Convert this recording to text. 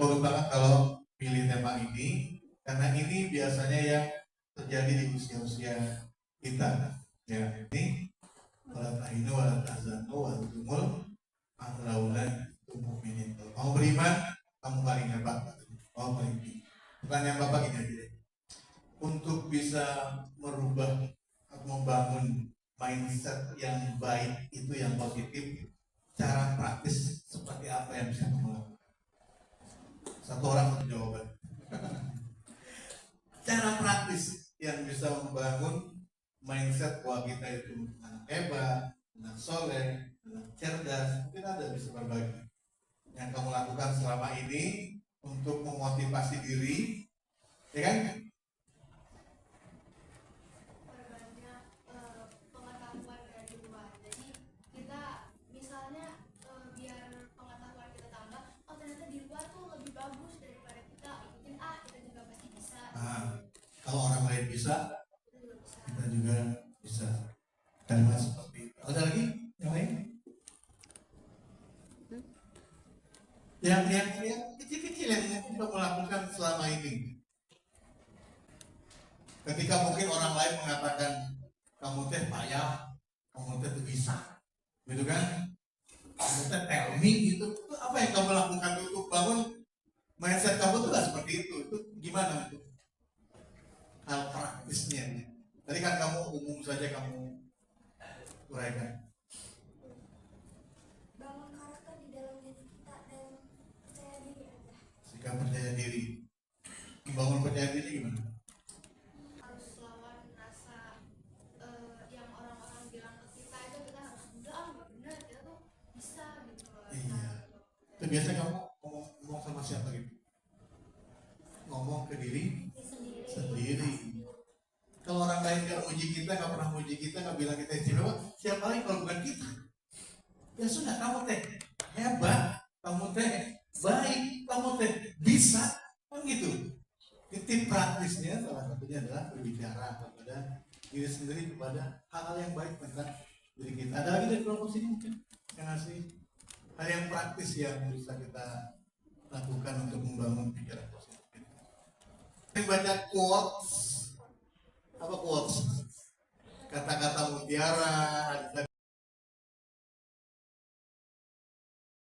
bagus banget kalau pilih tema ini, karena ini biasanya yang terjadi di usia-usia kita. Ya, ini wala tahinu wala tahzanu wa antumul a'launa mu'minin. Mau beriman, kamu paling hebat. Mau paling tinggi. Pertanyaan Bapak gini aja. Untuk bisa merubah atau membangun mindset yang baik itu yang positif, cara praktis seperti apa yang bisa kamu lakukan? Satu orang satu jawaban. Cara praktis yang bisa membangun mindset bahwa kita itu anak hebat, anak soleh, anak cerdas, mungkin ada bisa berbagi yang kamu lakukan selama ini untuk memotivasi diri, ya kan? Pengetahuan dari luar. Jadi kita misalnya biar pengetahuan kita tambah, oh ternyata di luar tuh lebih bagus daripada kita ikutin, kita juga pasti bisa. Kalau orang lain bisa, kita juga bisa. Kalimat seperti itu. Ada lagi yang lain? Yang kecil-kecil yang kita melakukan selama ini. Ketika mungkin orang lain mengatakan kamu teh payah, kamu teh bisa, gitu kan? Kamu teh tell me gitu. Apa yang kamu lakukan untuk bangun mindset kamu tuh gak seperti itu. Itu gimana itu? Hal praktisnya. Tadi kan kamu umum saja kamu uraikan. Bangun karakter di dalam diri kita dan percaya diri aja. Sikap percaya diri. Membangun percaya diri gimana? Harus lawan rasa yang orang-orang bilang ke kita itu, kita harus udah benar kita tuh bisa gitu loh. Iya. Itu biasa kamu ngomong sama siapa gitu? Ngomong ke diri sendiri. Kalau orang lain gak uji kita, gak pernah uji kita, gak bilang kita istimewa, siapa lagi kalau bukan kita? Ya sudah, kamu teh hebat, kamu teh baik, kamu teh bisa, kan gitu. Tip praktisnya salah satunya adalah berbicara kepada diri sendiri, kepada hal-hal yang baik tentang diri kita. Ada lagi dari kelompok sini mungkin yang ngasih hal yang praktis yang bisa kita lakukan untuk membangun pikiran positif. Kita baca quotes, apa quotes? Kata-kata mutiara